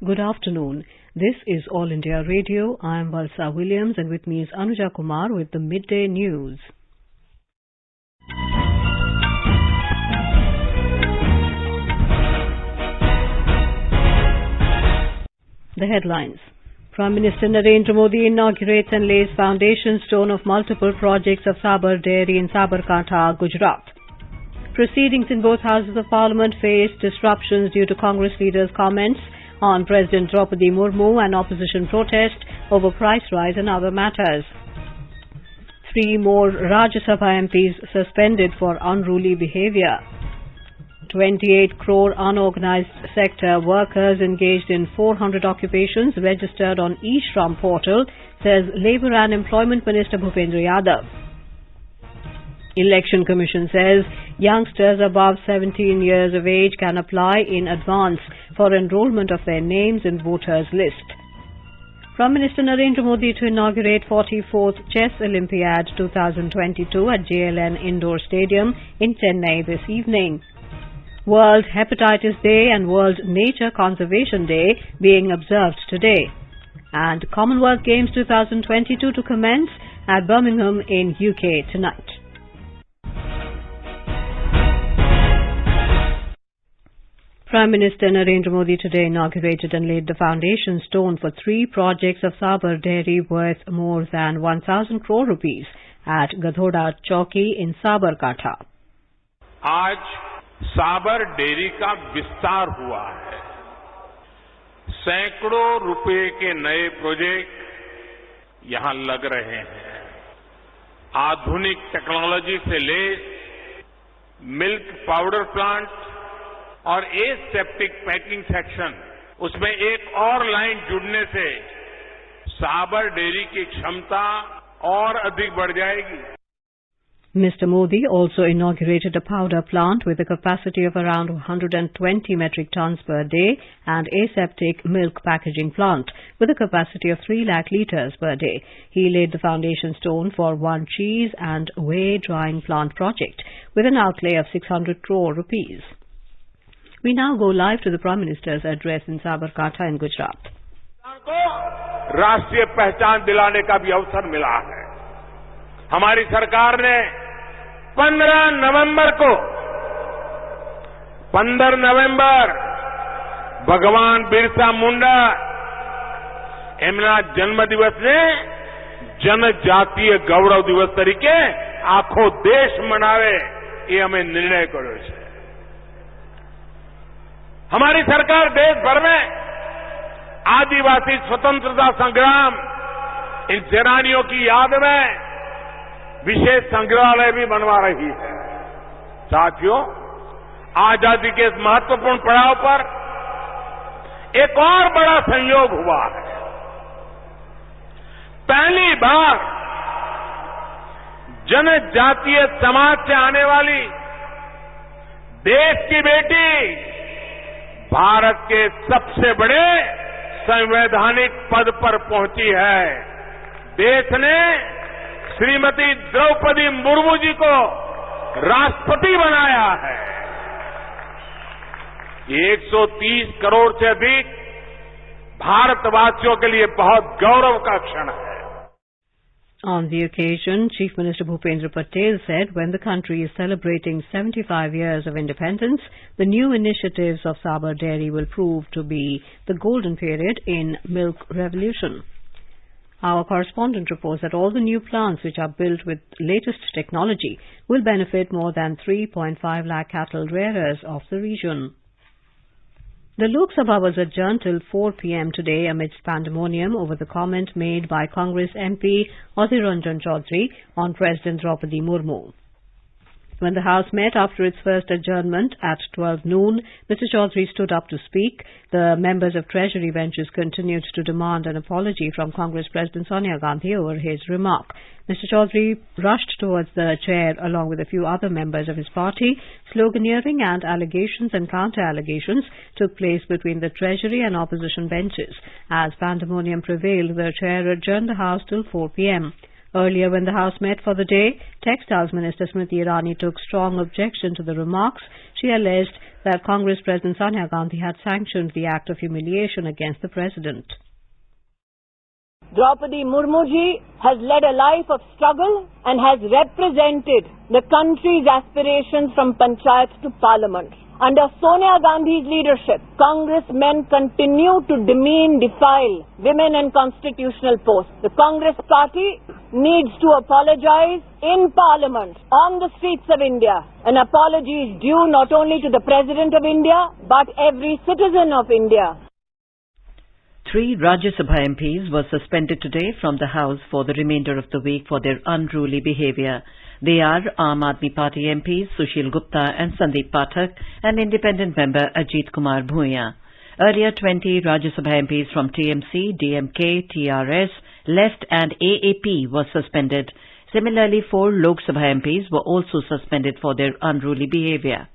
Good afternoon. This is All India Radio. I am Valsa Williams and with me is Anuja Kumar with the Midday News. The headlines. Prime Minister Narendra Modi inaugurates and lays foundation stone of multiple projects of Sabar Dairy in Sabarkantha, Gujarat. Proceedings in both houses of Parliament faced disruptions due to Congress leaders' comments on President Draupadi Murmu and opposition protest over price rise and other matters. 3 more Rajya Sabha MPs suspended for unruly behaviour. 28 crore unorganized sector workers engaged in 400 occupations registered on eShram portal, says Labour and Employment Minister Bhupendra Yadav. Election Commission says youngsters above 17 years of age can apply in advance for enrolment of their names in voters list. Prime Minister Narendra Modi to inaugurate 44th Chess Olympiad 2022 at JLN Indoor Stadium in Chennai this evening. World Hepatitis Day and World Nature Conservation Day being observed today. And Commonwealth Games 2022 to commence at Birmingham in UK tonight. Prime Minister Narendra Modi today inaugurated and laid the foundation stone for 3 projects of Sabar Dairy worth more than 1,000 crore rupees at Gadhoda Chowki in Sabarkantha. आज साबर dairy का विस्तार हुआ है। सैकड़ों रुपए के नए प्रोजेक्ट यहां लग रहे हैं। आधुनिक टेक्नोलॉजी से लैस मिल्क पाउडर प्लांट और एसेप्टिक पैकिंग सेक्शन, उसमें एक और लाइन जुड़ने से साबर डेयरी की क्षमता और अधिक बढ़ जाएगी। Mr. Modi also inaugurated a powder plant with a capacity of around 120 metric tons per day and aseptic milk packaging plant with a capacity of 3 lakh litres per day. He laid the foundation stone for one cheese and whey drying plant project with an outlay of 600 crore rupees. We now go live to the Prime Minister's address in Sabarkantha in Gujarat. राष्ट्रीय पहचान दिलाने का भी अवसर मिला है। हमारी सरकार ने 15 नवंबर भगवान बिरसा मुंडा एमना जन्मदिवस ने जनजातीय गौरव दिवस तरीके आखो देश मनावे ये हमें निर्णय कर्यो छे। हमारी सरकार देश भर में आदिवासी स्वतंत्रता संग्राम इन सेनानियों की याद में विशेष संग्रहालय भी बनवा रही है। साथियों, आजादी के इस महत्वपूर्ण पड़ाव पर एक और बड़ा संयोग हुआ है। पहली बार जनजातीय समाज से आने वाली देश की बेटी भारत के सबसे बड़े संवैधानिक पद पर पहुंची है। देश ने श्रीमती द्रौपदी मुर्मू जी को राष्ट्रपति बनाया है। ये 130 करोड़ से अधिक भारतवासियों के लिए बहुत गौरव का क्षण है। On the occasion, Chief Minister Bhupendra Patel said when the country is celebrating 75 years of independence, the new initiatives of Sabar Dairy will prove to be the golden period in milk revolution. Our correspondent reports that all the new plants which are built with latest technology will benefit more than 3.5 lakh cattle rearers of the region. The Lok Sabha was adjourned till 4 p.m. today amidst pandemonium over the comment made by Congress MP Adhir Ranjan Chaudhary on President Draupadi Murmu. When the House met after its first adjournment at 12 noon, Mr. Chaudhary stood up to speak. The members of Treasury benches continued to demand an apology from Congress President Sonia Gandhi over his remark. Mr. Chaudhary rushed towards the chair along with a few other members of his party. Sloganeering and allegations and counter-allegations took place between the Treasury and opposition benches. As pandemonium prevailed, the chair adjourned the House till 4 p.m. Earlier, when the House met for the day, Textiles Minister Smriti Irani took strong objection to the remarks. She alleged that Congress President Sonia Gandhi had sanctioned the act of humiliation against the President. Draupadi Murmu ji has led a life of struggle and has represented the country's aspirations from Panchayat to Parliament. Under Sonia Gandhi's leadership, congressmen continue to demean, defile women and constitutional posts. The Congress party needs to apologize in Parliament, on the streets of India. An apology is due not only to the President of India, but every citizen of India. 3 Rajya Sabha MPs were suspended today from the House for the remainder of the week for their unruly behaviour. They are Aam Aadmi Party MPs Sushil Gupta and Sandeep Pathak and independent member Ajit Kumar Bhuiyan. Earlier, 20 Rajya Sabha MPs from TMC, DMK, TRS, Left and AAP were suspended. Similarly, 4 Lok Sabha MPs were also suspended for their unruly behaviour.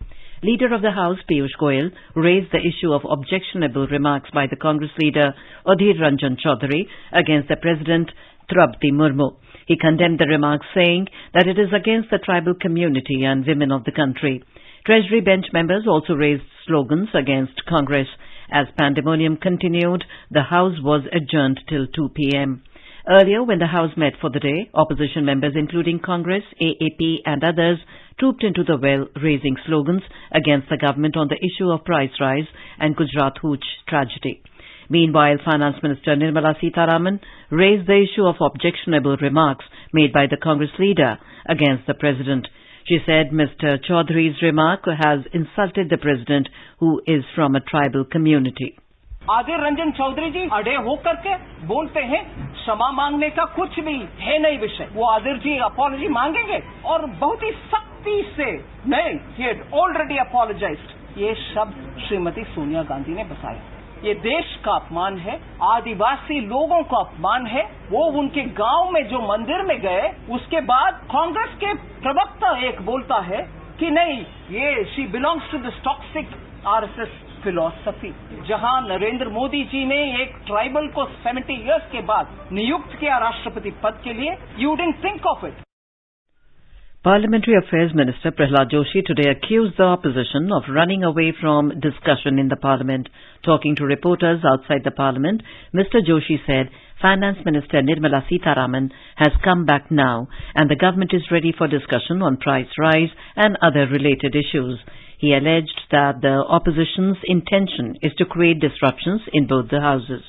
Leader of the House, Piyush Goyal, raised the issue of objectionable remarks by the Congress leader Adhir Ranjan Chaudhary against the President Draupadi Murmu. He condemned the remarks, saying that it is against the tribal community and women of the country. Treasury bench members also raised slogans against Congress. As pandemonium continued, the House was adjourned till 2 p.m. Earlier, when the House met for the day, opposition members including Congress, AAP and others trooped into the well, raising slogans against the government on the issue of price rise and Gujarat Hooch tragedy. Meanwhile, Finance Minister Nirmala Sitharaman raised the issue of objectionable remarks made by the Congress leader against the President. She said Mr. Chaudhary's remark has insulted the President, who is from a tribal community. आदिर रंजन चौधरी जी अड़े होकर के बोलते हैं क्षमा मांगने का कुछ भी है नहीं विषय। वो आदिर जी अपॉलॉजी मांगेंगे और बहुत ही सख्ती से नहीं, he had already apologized। ये शब्द श्रीमती सोनिया गांधी ने बताया। ये देश का अपमान है, आदिवासी लोगों का अपमान है। वो उनके गांव में जो मंदिर में गए, उसके बाद कांग्रेस के प्रवक्ता एक बोलता है कि नहीं, ये she belongs to this toxic RSS philosophy. जहां नरेंद्र मोदी जी ने एक ट्राइबल को 70 इयर्स के बाद नियुक्त किया राष्ट्रपति पद के लिए, you didn't think of it। Parliamentary Affairs Minister Prahlad Joshi today accused the opposition of running away from discussion in the Parliament. Talking to reporters outside the Parliament, Mr. Joshi said Finance Minister Nirmala Sitharaman has come back now and the government is ready for discussion on price rise and other related issues. He alleged that the opposition's intention is to create disruptions in both the houses.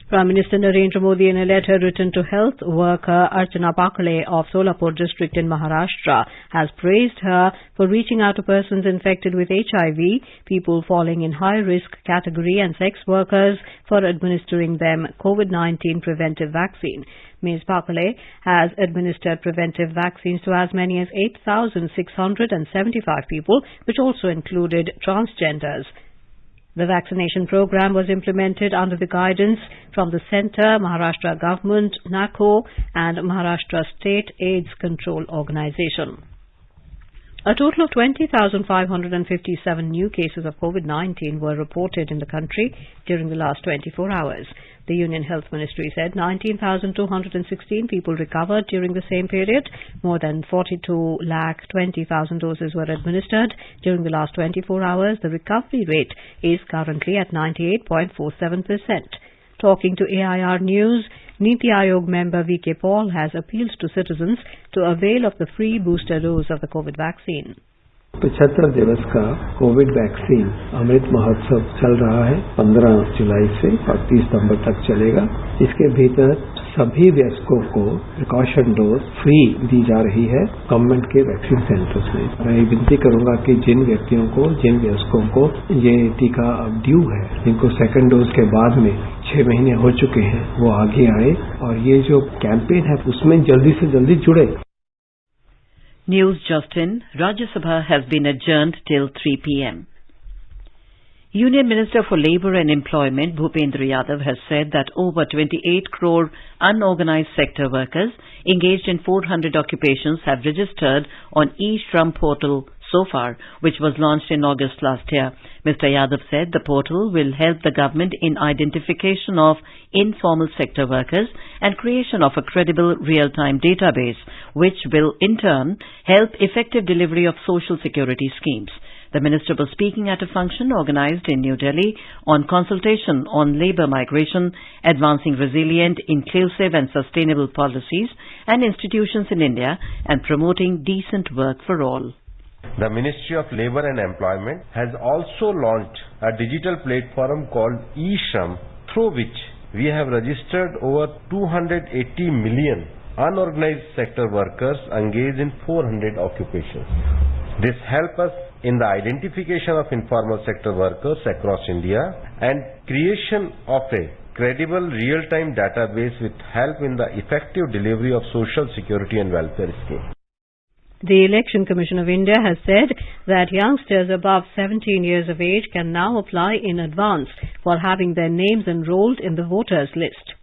Prime Minister Narendra Modi, in a letter written to health worker Archana Pakale of Solapur district in Maharashtra, has praised her for reaching out to persons infected with HIV, people falling in high-risk category and sex workers for administering them COVID-19 preventive vaccine. Ms. Pakale has administered preventive vaccines to as many as 8,675 people, which also included transgenders. The vaccination program was implemented under the guidance from the Centre, Maharashtra Government, NACO and Maharashtra State AIDS Control Organisation. A total of 20,557 new cases of COVID-19 were reported in the country during the last 24 hours. The Union Health Ministry said 19,216 people recovered during the same period. More than 42,20,000 doses were administered during the last 24 hours. The recovery rate is currently at 98.47%. Talking to AIR News, Niti Aayog member V.K. Paul has appealed to citizens to avail of the free booster dose of the COVID vaccine. 75 दिवस का Covid vaccine Amrit Mahotsav चल रहा है 15 जुलाई से और 30 सितंबर तक चलेगा। इसके भीतर सभी वयस्कों को प्रिकॉशन डोज फ्री दी जा रही है गवर्नमेंट के वैक्सीन सेंटर्स में। मैं विनती करूंगा कि जिन व्यक्तियों को, जिन वयस्कों को ये टीका अब ड्यू है, जिनको सेकंड डोज के बाद में 6 महीने हो चुके हैं, वो आगे आए और ये जो कैंपेन है उसमें जल्दी से जल्दी जुड़े। News just in, Rajya Sabha has been adjourned till 3 p.m. Union Minister for Labour and Employment Bhupendra Yadav has said that over 28 crore unorganized sector workers engaged in 400 occupations have registered on e-Shram portal so far, which was launched in August last year. Mr. Yadav said the portal will help the government in identification of informal sector workers and creation of a credible real-time database, which will in turn help effective delivery of social security schemes. The minister was speaking at a function organized in New Delhi on consultation on labour migration, advancing resilient, inclusive and sustainable policies and institutions in India, and promoting decent work for all. The Ministry of Labour and Employment has also launched a digital platform called eShram, through which we have registered over 280 million unorganized sector workers engaged in 400 occupations. This helps us in the identification of informal sector workers across India and creation of a credible real-time database with help in the effective delivery of social security and welfare schemes. The Election Commission of India has said that youngsters above 17 years of age can now apply in advance for having their names enrolled in the voters list.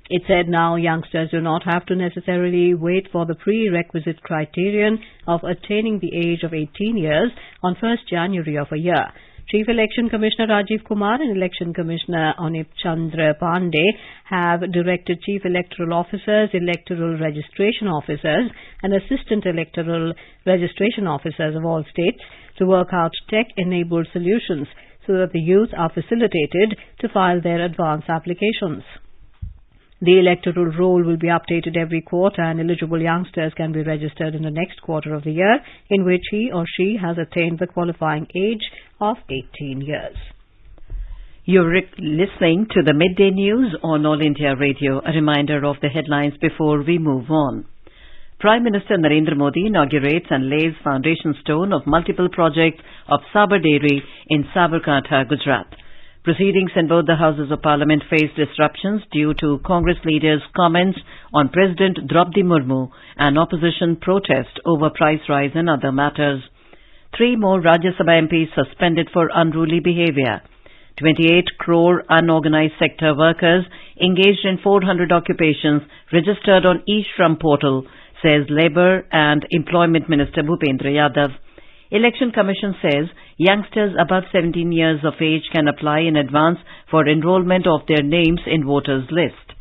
It said now youngsters do not have to necessarily wait for the prerequisite criterion of attaining the age of 18 years on 1st January of a year. Chief Election Commissioner Rajiv Kumar and Election Commissioner Anip Chandra Pandey have directed Chief Electoral Officers, Electoral Registration Officers and Assistant Electoral Registration Officers of all states to work out tech-enabled solutions so that the youth are facilitated to file their advance applications. The electoral roll will be updated every quarter, and eligible youngsters can be registered in the next quarter of the year in which he or she has attained the qualifying age of 18 years. You're listening to the Midday News on All India Radio. A reminder of the headlines before we move on. Prime Minister Narendra Modi inaugurates and lays foundation stone of multiple projects of Sabar Dairy in Sabarkantha, Gujarat. Proceedings in both the Houses of Parliament face disruptions due to Congress leaders' comments on President Draupadi Murmu and opposition protest over price rise and other matters. 3 more Rajya Sabha MPs suspended for unruly behaviour. 28 crore unorganized sector workers engaged in 400 occupations registered on eShram portal, says Labour and Employment Minister Bhupendra Yadav. Election Commission says youngsters above 17 years of age can apply in advance for enrollment of their names in voters list.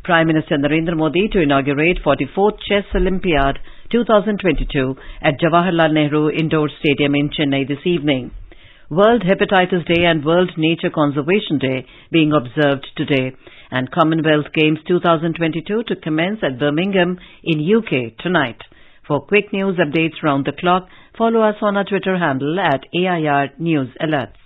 Prime Minister Narendra Modi to inaugurate 44th Chess Olympiad 2022 at Jawaharlal Nehru Indoor Stadium in Chennai this evening. World Hepatitis Day and World Nature Conservation Day being observed today, and Commonwealth Games 2022 to commence at Birmingham in UK tonight. For quick news updates round the clock, follow us on our Twitter handle at AIR News Alerts.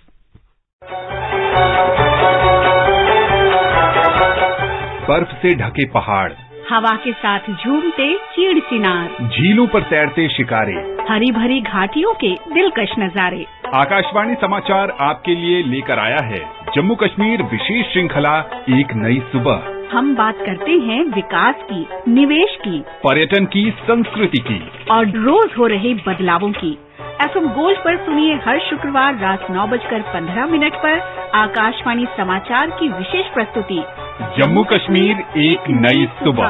बर्फ से ढके पहाड़, हवा के साथ झूमते चीड़ चिनार, झीलों पर तैरते शिकारे, हरी भरी घाटियों के दिलकश नजारे। आकाशवाणी समाचार आपके लिए लेकर आया है जम्मू कश्मीर विशेष श्रृंखला एक नई सुबह। हम बात करते हैं विकास की, निवेश की, पर्यटन की, संस्कृति की और रोज हो रहे बदलावों की। FM गोल्ड पर सुनिए हर शुक्रवार रात 9:15 पर आकाशवाणी समाचार की विशेष प्रस्तुति जम्मू कश्मीर एक नई सुबह।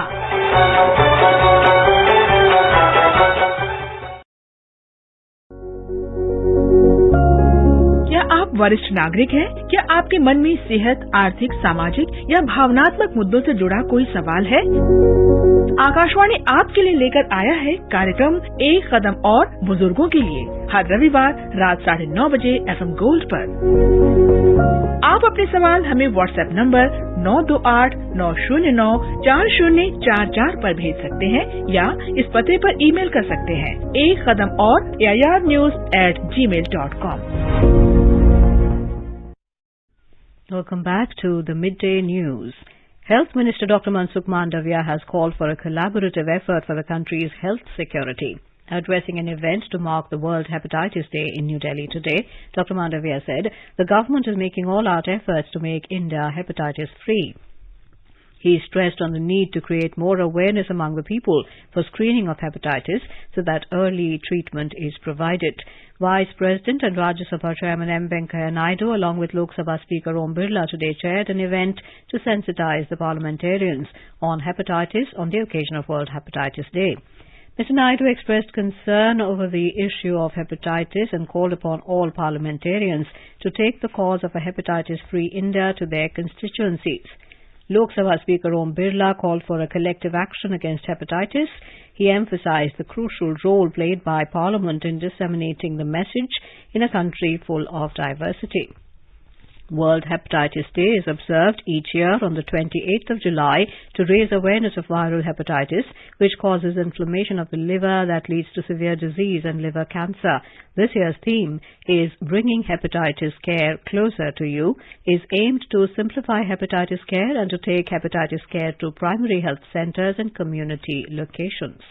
क्या आप वरिष्ठ नागरिक हैं? क्या आपके मन में सेहत, आर्थिक, सामाजिक या भावनात्मक मुद्दों से जुड़ा कोई सवाल है? आकाशवाणी आपके लिए लेकर आया है कार्यक्रम एक कदम और बुजुर्गों के लिए, हर रविवार रात 9:30 बजे FM गोल्ड पर। आप अपने सवाल हमें व्हाट्सएप नंबर 9289094044 पर भेज सकते हैं या इस पते पर ईमेल कर सकते हैं एक कदम और airnews@gmail.com। Welcome back to the Midday News. Health Minister Dr. Mansukh Mandavia has called for a collaborative effort for the country's health security. Addressing an event to mark the World Hepatitis Day in New Delhi today, Dr. Mandavia said the government is making all-out efforts to make India hepatitis-free. He stressed on the need to create more awareness among the people for screening of hepatitis so that early treatment is provided. Vice President and Rajya Sabha Chairman M. Venkaiah Naidu along with Lok Sabha Speaker Om Birla today chaired an event to sensitize the parliamentarians on hepatitis on the occasion of World Hepatitis Day. Mr. Naidu expressed concern over the issue of hepatitis and called upon all parliamentarians to take the cause of a hepatitis-free India to their constituencies. Lok Sabha Speaker Om Birla called for a collective action against hepatitis. He emphasized the crucial role played by Parliament in disseminating the message in a country full of diversity. World Hepatitis Day is observed each year on the 28th of July to raise awareness of viral hepatitis, which causes inflammation of the liver that leads to severe disease and liver cancer. This year's theme is Bringing Hepatitis Care Closer to You, is aimed to simplify hepatitis care and to take hepatitis care to primary health centers and community locations.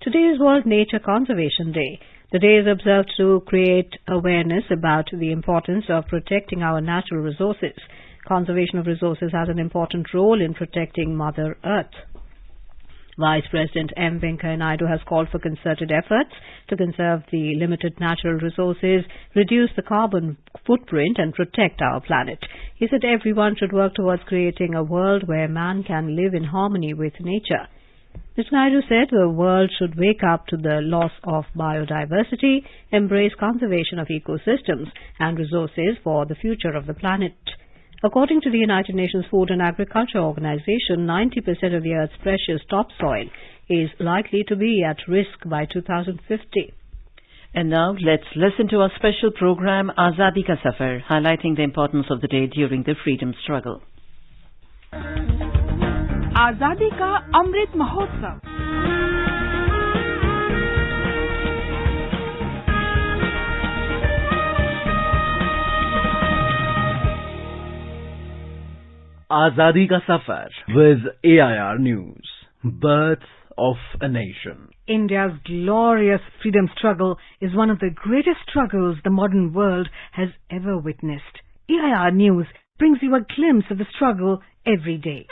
Today is World Nature Conservation Day. The day is observed to create awareness about the importance of protecting our natural resources. Conservation of resources has an important role in protecting Mother Earth. Vice President M. Venkaiah Naidu has called for concerted efforts to conserve the limited natural resources, reduce the carbon footprint and protect our planet. He said everyone should work towards creating a world where man can live in harmony with nature. Mr. Naidu said the world should wake up to the loss of biodiversity, embrace conservation of ecosystems and resources for the future of the planet. According to the United Nations Food and Agriculture Organization, 90% of the Earth's precious topsoil is likely to be at risk by 2050. And now let's listen to our special program Azadi Ka Safar, highlighting the importance of the day during the freedom struggle. आजादी का Amrit Mahotsav. Azadi Ka Safar with AIR News. Birth of a Nation. India's glorious freedom struggle is one of the greatest struggles the modern world has ever witnessed. AIR News brings you a glimpse of the struggle every day.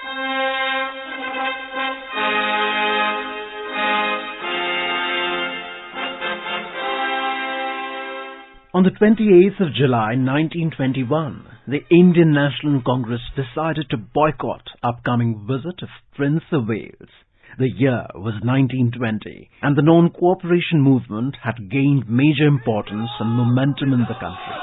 On the 28th of July 1921, the Indian National Congress decided to boycott upcoming visit of Prince of Wales. The year was 1920 and the non-cooperation movement had gained major importance and momentum in the country.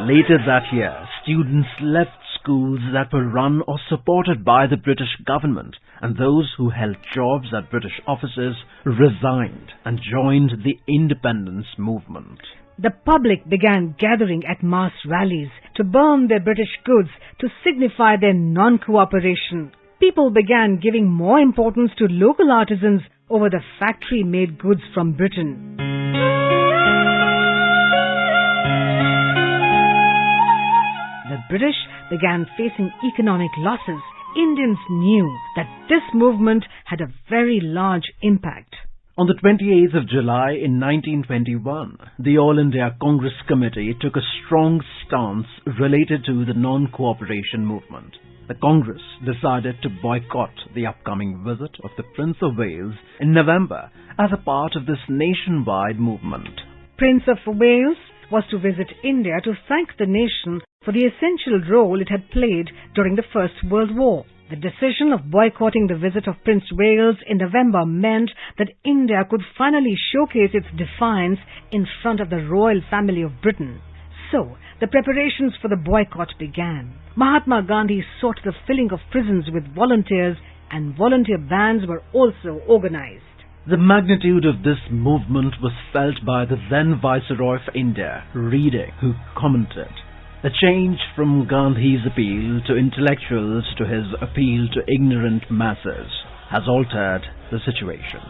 Later that year, students left schools that were run or supported by the British government, and those who held jobs at British offices resigned and joined the independence movement. The public began gathering at mass rallies to burn their British goods to signify their non-cooperation. People began giving more importance to local artisans over the factory-made goods from Britain. The British began facing economic losses. Indians knew that this movement had a very large impact. On the 28th of July in 1921, the All India Congress Committee took a strong stance related to the non-cooperation movement. The Congress decided to boycott the upcoming visit of the Prince of Wales in November as a part of this nationwide movement. Prince of Wales was to visit India to thank the nation for the essential role it had played during the First World War. The decision of boycotting the visit of Prince Wales in November meant that India could finally showcase its defiance in front of the royal family of Britain. So, the preparations for the boycott began. Mahatma Gandhi sought the filling of prisons with volunteers, and volunteer bands were also organized. The magnitude of this movement was felt by the then Viceroy of India, Reading, who commented, "The change from Gandhi's appeal to intellectuals to his appeal to ignorant masses has altered the situation."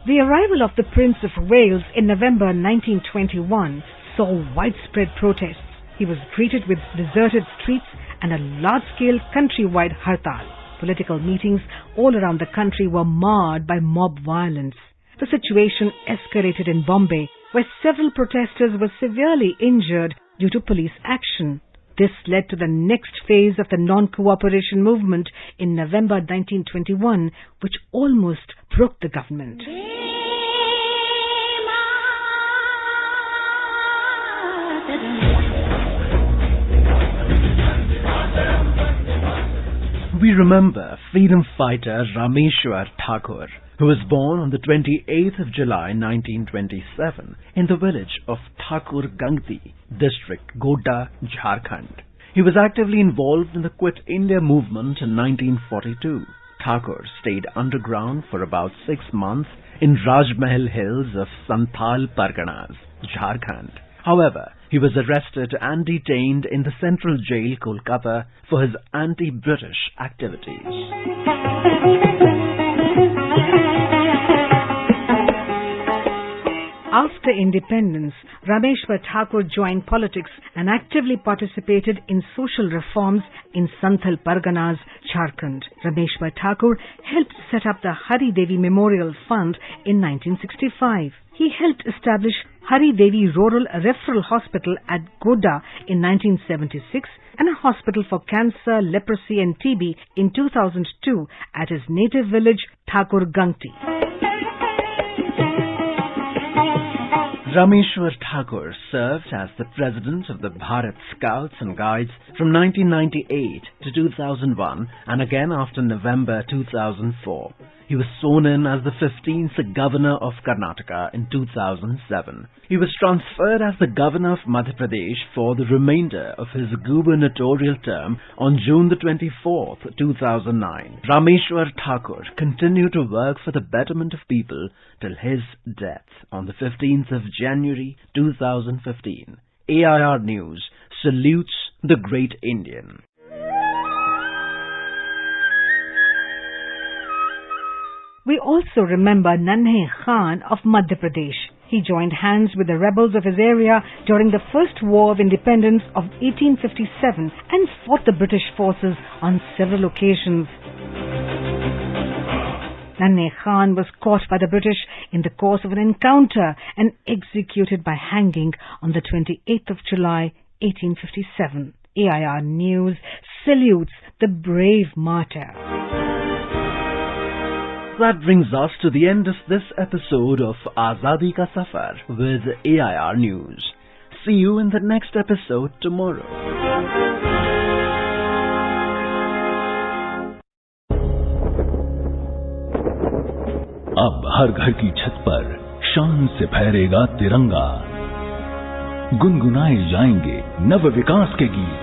The arrival of the Prince of Wales in November 1921 saw widespread protests. He was greeted with deserted streets and a large-scale countrywide hartal. Political meetings all around the country were marred by mob violence. The situation escalated in Bombay, where several protesters were severely injured due to police action. This led to the next phase of the non-cooperation movement in November 1921, which almost broke the government. We remember freedom fighter Rameshwar Thakur, who was born on the 28th of July 1927 in the village of Thakur Gangti, district Godda, Jharkhand. He was actively involved in the Quit India movement in 1942. Thakur stayed underground for about 6 months in Rajmahal Hills of Santhal Parganas, Jharkhand. However, he was arrested and detained in the Central Jail, Kolkata, for his anti-British activities. After independence, Rameshwar Thakur joined politics and actively participated in social reforms in Santhal Parganas, Jharkhand. Rameshwar Thakur helped set up the Hari Devi Memorial Fund in 1965. He helped establish Hari Devi Rural Referral Hospital at Goda in 1976 and a hospital for cancer, leprosy and TB in 2002 at his native village Thakur Gangti. Rameshwar Thakur served as the president of the Bharat Scouts and Guides from 1998 to 2001 and again after November 2004. He was sworn in as the 15th Governor of Karnataka in 2007. He was transferred as the Governor of Madhya Pradesh for the remainder of his gubernatorial term on June the 24th, 2009. Rameshwar Thakur continued to work for the betterment of people till his death on the 15th of January 2015. AIR News salutes the great Indian. We also remember Nanhe Khan of Madhya Pradesh. He joined hands with the rebels of his area during the First War of Independence of 1857 and fought the British forces on several occasions. Nanhe Khan was caught by the British in the course of an encounter and executed by hanging on the 28th of July, 1857. AIR News salutes the brave martyr. That brings us to the end of this episode of Azadi Ka Safar with AIR News. See you in the next episode tomorrow. अब हर घर की छत पर शान से फहरेगा तिरंगा, गुनगुनाए जाएंगे नव विकास के गीत,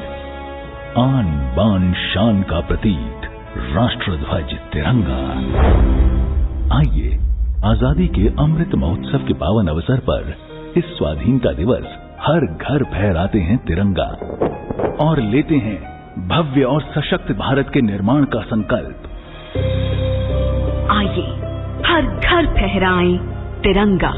आन बान शान का प्रतीक राष्ट्रध्वज तिरंगा। आइए आजादी के अमृत महोत्सव के पावन अवसर पर इस स्वाधीनता दिवस हर घर फहराते हैं तिरंगा और लेते हैं भव्य और सशक्त भारत के निर्माण का संकल्प। आइए हर घर फहराएं तिरंगा।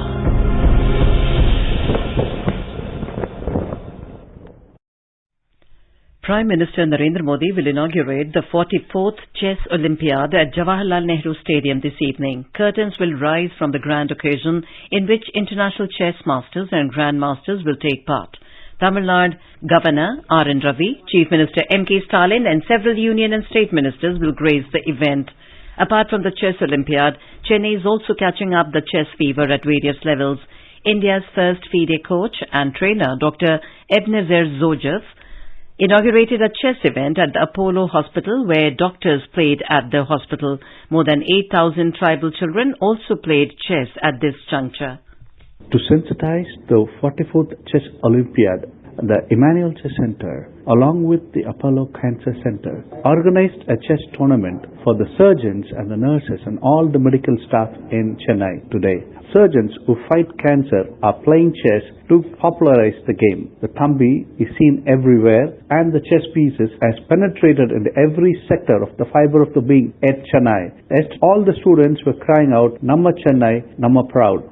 Prime Minister Narendra Modi will inaugurate the 44th Chess Olympiad at Jawaharlal Nehru Stadium this evening. Curtains will rise from the grand occasion in which international chess masters and grandmasters will take part. Tamil Nadu Governor R.N. Ravi, Chief Minister M.K. Stalin and several union and state ministers will grace the event. Apart from the Chess Olympiad, Chennai is also catching up the chess fever at various levels. India's first FIDE coach and trainer, Dr. Ebenezer Zojef, inaugurated a chess event at the Apollo Hospital where doctors played at the hospital. More than 8,000 tribal children also played chess at this juncture. To sensitize the 44th Chess Olympiad, the Emmanuel Chess Center, along with the Apollo Cancer Center, organized a chess tournament for the surgeons and the nurses and all the medical staff in Chennai today. Surgeons who fight cancer are playing chess to popularize the game. The Thambi is seen everywhere and the chess pieces has penetrated into every sector of the fiber of the being at Chennai. As all the students were crying out, Namma Chennai, Namma Proud.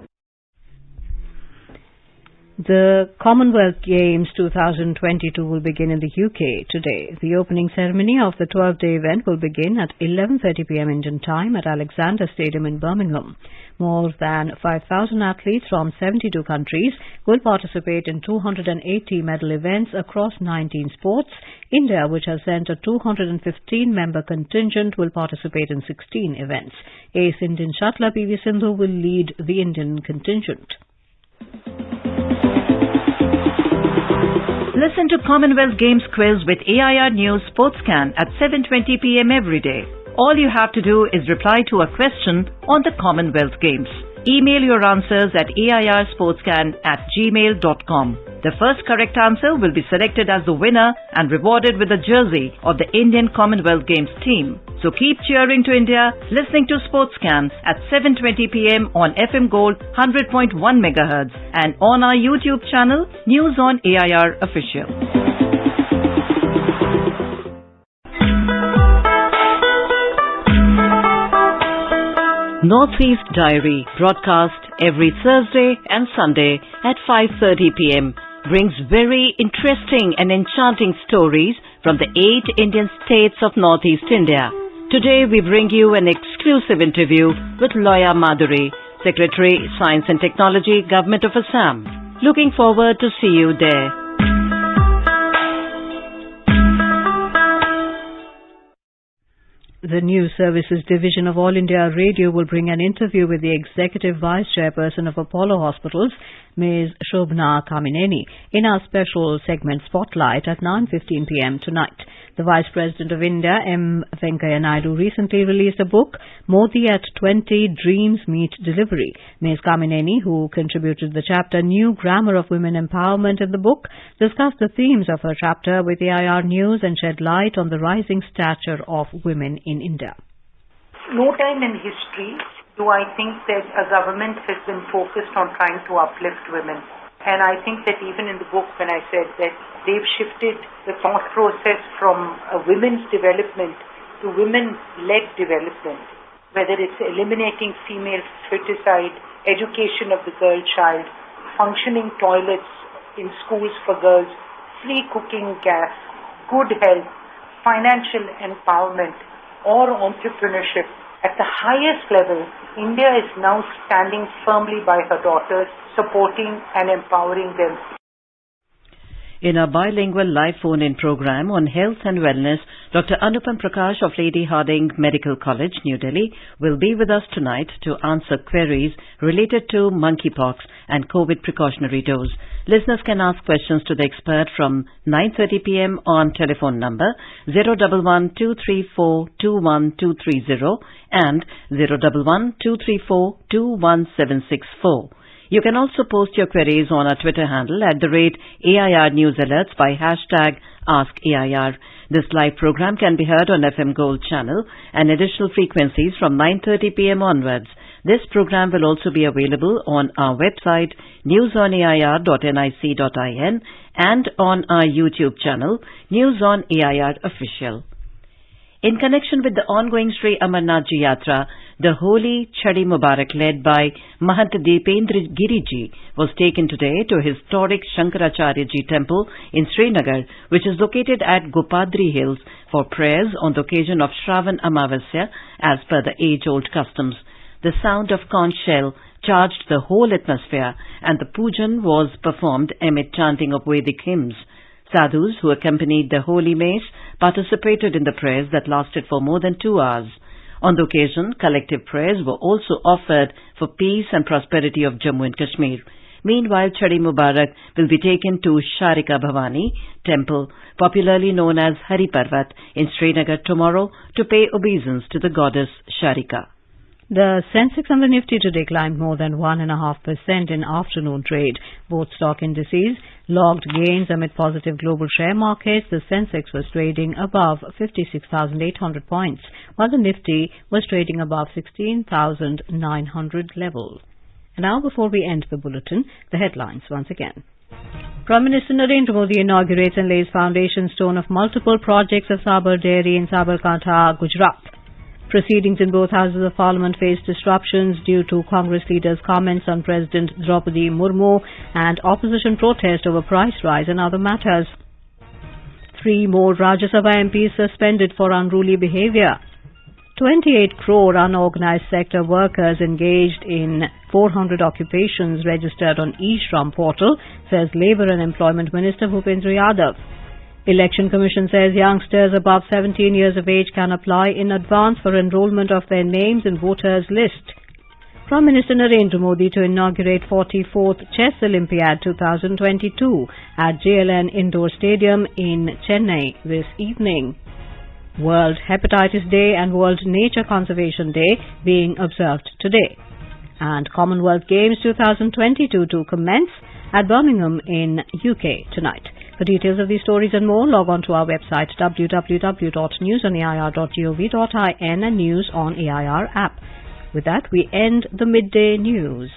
The Commonwealth Games 2022 will begin in the UK today. The opening ceremony of the 12-day event will begin at 11:30 p.m. Indian time at Alexander Stadium in Birmingham. More than 5,000 athletes from 72 countries will participate in 280 medal events across 19 sports. India, which has sent a 215-member contingent, will participate in 16 events. Ace Indian shuttler PV Sindhu will lead the Indian contingent. Listen to Commonwealth Games quiz with AIR News Sportscan at 7:20 p.m. every day. All you have to do is reply to a question on the Commonwealth Games. Email your answers at airsportscan@gmail.com. The first correct answer will be selected as the winner and rewarded with a jersey of the Indian Commonwealth Games team. So keep cheering to India, listening to SportsCan at 7:20 p.m. on FM Gold 100.1 MHz and on our YouTube channel, News on AIR Official. Northeast Diary, broadcast every Thursday and Sunday at 5:30 p.m. brings very interesting and enchanting stories from the 8 Indian states of Northeast India. Today we bring you an exclusive interview with Loya Madhuri, Secretary, Science and Technology, Government of Assam. Looking forward to see you there. The News Services Division of All India Radio will bring an interview with the Executive Vice Chairperson of Apollo Hospitals, Ms. Shobhna Kamineni, in our special segment Spotlight at 9:15 p.m. tonight. The Vice President of India, M. Venkaiah Naidu, recently released a book, Modi at 20, Dreams Meet Delivery. Ms. Kamineni, who contributed the chapter New Grammar of Women Empowerment in the book, discussed the themes of her chapter with AIR News and shed light on the rising stature of women in India. No time in history do I think that a government has been focused on trying to uplift women. And I think that even in the book when I said that they've shifted the thought process from a women's development to women-led development, whether it's eliminating female feticide, education of the girl child, functioning toilets in schools for girls, free cooking gas, good health, financial empowerment, or entrepreneurship. At the highest level, India is now standing firmly by her daughters, supporting and empowering them. In a bilingual live phone-in program on health and wellness, Dr. Anupam Prakash of Lady Hardinge Medical College, New Delhi, will be with us tonight to answer queries related to monkeypox and COVID precautionary dose. Listeners can ask questions to the expert from 9:30 p.m. on telephone number 011-234-21230 and 011-234-21764. You can also post your queries on our Twitter handle at @AIR News Alerts by hashtag AskAIR. This live program can be heard on FM Gold channel and additional frequencies from 9:30 p.m. onwards. This program will also be available on our website newsonair.nic.in and on our YouTube channel News on AIR Official. In connection with the ongoing Sri Amarnath Ji Yatra, the holy Chadi Mubarak led by Mahant Dipendra Giriji was taken today to historic Shankaracharya Ji temple in Srinagar, which is located at Gopadri Hills, for prayers on the occasion of Shravan Amavasya as per the age-old customs. The sound of conch shell charged the whole atmosphere and the pujan was performed amid chanting of Vedic hymns. Sadhus who accompanied the holy mace participated in the prayers that lasted for more than 2 hours. On the occasion, collective prayers were also offered for peace and prosperity of Jammu and Kashmir. Meanwhile, Chadi Mubarak will be taken to Sharika Bhavani temple, popularly known as Hari Parvat, in Srinagar tomorrow to pay obeisance to the goddess Sharika. The Sensex and the Nifty today climbed more than 1.5% in afternoon trade. Both stock indices logged gains amid positive global share markets. The Sensex was trading above 56,800 points, while the Nifty was trading above 16,900 levels. And now, before we end the bulletin, the headlines once again. Prime Minister Narendra Modi inaugurates and lays foundation stone of multiple projects of Sabar Dairy in Sabarkantha, Gujarat. Proceedings in both houses of Parliament faced disruptions due to Congress leaders' comments on President Draupadi Murmu and opposition protest over price rise and other matters. 3 more Rajya Sabha MPs suspended for unruly behaviour. 28 crore unorganised sector workers engaged in 400 occupations registered on eShram portal, says Labour and Employment Minister Bhupendra Yadav. Election Commission says youngsters above 17 years of age can apply in advance for enrolment of their names in voters' list. Prime Minister Narendra Modi to inaugurate 44th Chess Olympiad 2022 at JLN Indoor Stadium in Chennai this evening. World Hepatitis Day and World Nature Conservation Day being observed today. And Commonwealth Games 2022 to commence at Birmingham in UK tonight. For details of these stories and more, log on to our website www.newsonair.gov.in and News on AIR app. With that, we end the Midday News.